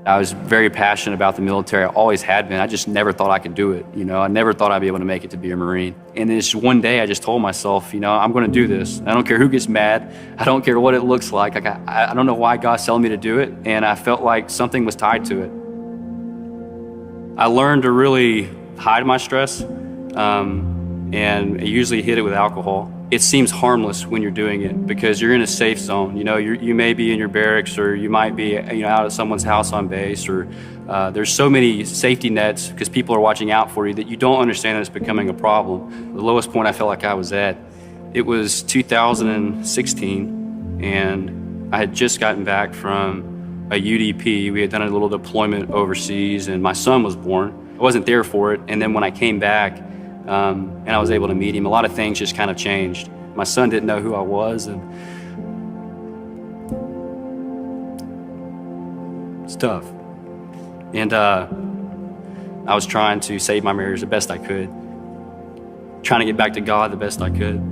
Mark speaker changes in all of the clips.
Speaker 1: I was very passionate about the military. I always had been. I just never thought I could do it. I never thought I'd be able to make it to be a Marine. And then just one day I just told myself, I'm going to do this. I don't care who gets mad. I don't care what it looks like. I don't know why God's telling me to do it. And I felt like something was tied to it. I learned to really hide my stress, and I usually hid it with alcohol. It seems harmless when you're doing it because you're in a safe zone. You may be in your barracks, or you might be out at someone's house on base, or there's so many safety nets because people are watching out for you that you don't understand that it's becoming a problem. The lowest point I felt like I was at, it was 2016, and I had just gotten back from a UDP. We had done a little deployment overseas, and my son was born. I wasn't there for it, and then when I came back, and I was able to meet him, a lot of things just kind of changed. My son didn't know who I was, and it's tough. And I was trying to save my marriage the best I could, trying to get back to God the best I could.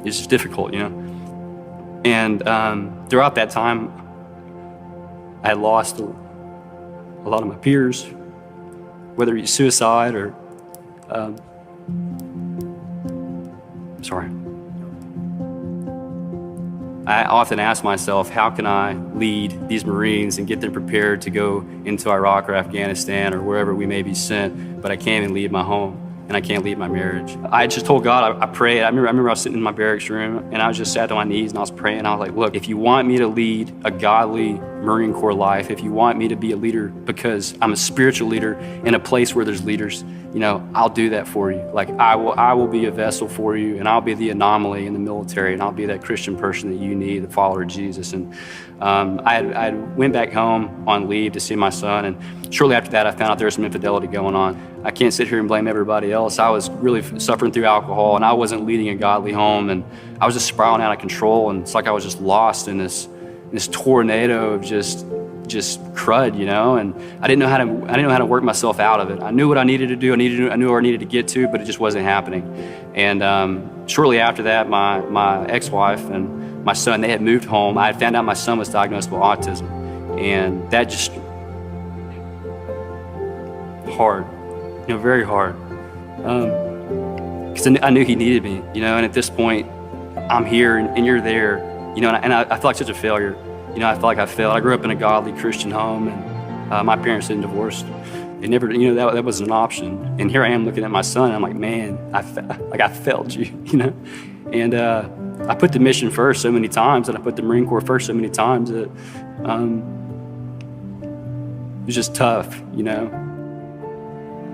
Speaker 1: It's just difficult, And throughout that time, I had lost a lot of my peers, whether it's suicide or, I often ask myself, how can I lead these Marines and get them prepared to go into Iraq or Afghanistan or wherever we may be sent, but I can't even leave my home and I can't leave my marriage. I just told God, I prayed. I remember I was sitting in my barracks room and I was just sat on my knees and I was praying. I was like, look, if you want me to lead a godly Marine Corps life, if you want me to be a leader because I'm a spiritual leader in a place where there's leaders, I'll do that for you. Like I will be a vessel for you, and I'll be the anomaly in the military, and I'll be that Christian person that you need, the follower of Jesus. And I went back home on leave to see my son, and shortly after that I found out there was some infidelity going on. I can't sit here and blame everybody else. I was really suffering through alcohol, and I wasn't leading a godly home, and I was just spiraling out of control, and it's like I was just lost in this tornado of just crud, and I didn't know how to work myself out of it. I knew what I needed to do. I knew where I needed to get to, but it just wasn't happening. And shortly after that, my ex-wife and my son, they had moved home. I had found out my son was diagnosed with autism, and that just hard, very hard. Because I knew he needed me, and at this point, I'm here and you're there, and I feel like such a failure. I feel like I failed. I grew up in a godly Christian home, and my parents didn't divorce. They never, that wasn't an option. And here I am looking at my son, and I'm like, man, I failed you, And I put the mission first so many times, and I put the Marine Corps first so many times that it was just tough,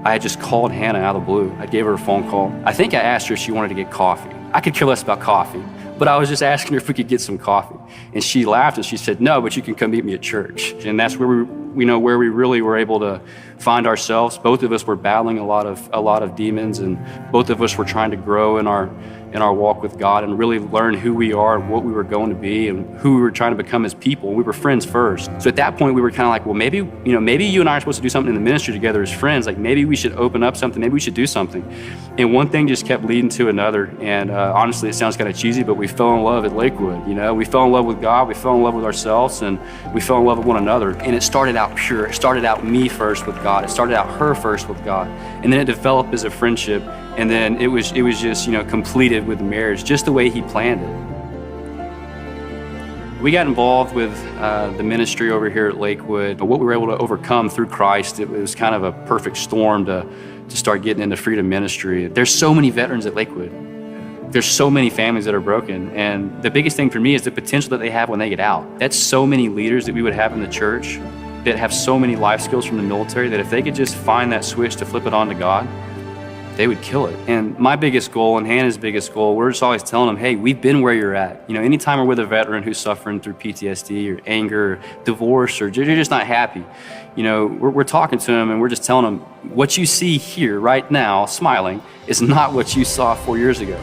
Speaker 1: I had just called Hannah out of the blue. I gave her a phone call. I think I asked her if she wanted to get coffee. I could care less about coffee, but I was just asking her if we could get some coffee. And she laughed and she said, no, but you can come meet me at church. And that's where we really were able to find ourselves. Both of us were battling a lot of demons, and both of us were trying to grow in our walk with God and really learn who we are and what we were going to be and who we were trying to become as people. We were friends first. So at that point, we were kind of like, well, maybe you and I are supposed to do something in the ministry together as friends. Like maybe we should open up something. Maybe we should do something. And one thing just kept leading to another. And honestly, it sounds kind of cheesy, but we fell in love at Lakewood. We fell in love with God. We fell in love with ourselves, and we fell in love with one another. And it started out pure. It started out me first with God. It started out her first with God. And then it developed as a friendship. And then it was just, completed with marriage, just the way he planned it. We got involved with the ministry over here at Lakewood, but what we were able to overcome through Christ, it was kind of a perfect storm to start getting into freedom ministry. There's so many veterans at Lakewood. There's so many families that are broken. And the biggest thing for me is the potential that they have when they get out. That's so many leaders that we would have in the church that have so many life skills from the military that if they could just find that switch to flip it on to God, they would kill it. And my biggest goal and Hannah's biggest goal, we're just always telling them, hey, we've been where you're at. Anytime we're with a veteran who's suffering through PTSD or anger, or divorce, or you're just not happy, we're talking to them and we're just telling them, what you see here right now, smiling, is not what you saw 4 years ago.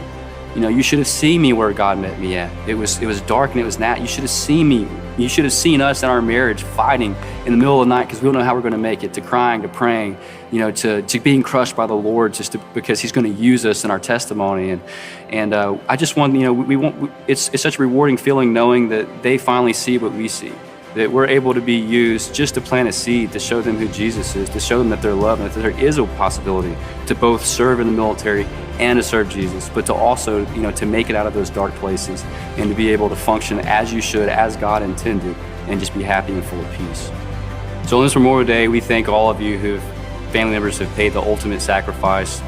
Speaker 1: You know, you should have seen me where God met me at. It was dark and it was you should have seen me. You should have seen us in our marriage fighting in the middle of the night because we don't know how we're going to make it, to crying, to praying, you know, to being crushed by the Lord because He's going to use us in our testimony. And I just want, you know, it's such a rewarding feeling knowing that they finally see what we see, that we're able to be used just to plant a seed, to show them who Jesus is, to show them that they're loved, and that there is a possibility to both serve in the military and to serve Jesus, but to also, you know, to make it out of those dark places and to be able to function as you should, as God intended, and just be happy and full of peace. So on this Memorial Day, we thank all of you family members have paid the ultimate sacrifice,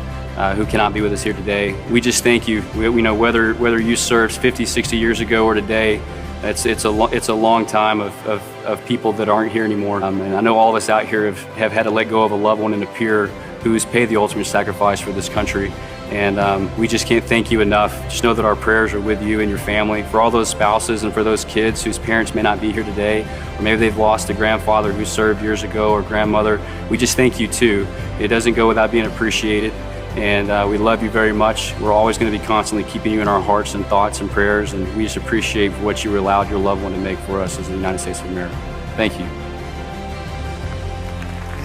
Speaker 1: who cannot be with us here today. We just thank you. We know whether you served 50, 60 years ago or today, it's a long time of people that aren't here anymore. And I know all of us out here have had to let go of a loved one and a peer who's paid the ultimate sacrifice for this country. And we just can't thank you enough. Just know that our prayers are with you and your family. For all those spouses and for those kids whose parents may not be here today, or maybe they've lost a grandfather who served years ago or grandmother, we just thank you too. It doesn't go without being appreciated. And we love you very much. We're always going to be constantly keeping you in our hearts and thoughts and prayers, and we just appreciate what you allowed your loved one to make for us as the United States of America. Thank you.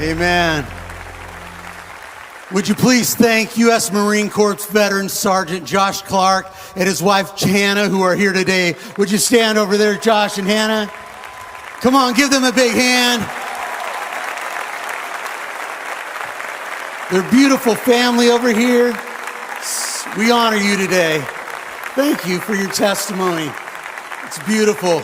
Speaker 2: Amen. Would you please thank U.S. Marine Corps veteran Sergeant Josh Clark and his wife Hannah, who are here today. Would you stand over there, Josh and Hannah? Come on, give them a big hand. Their beautiful family over here. We honor you today. Thank you for your testimony. It's beautiful.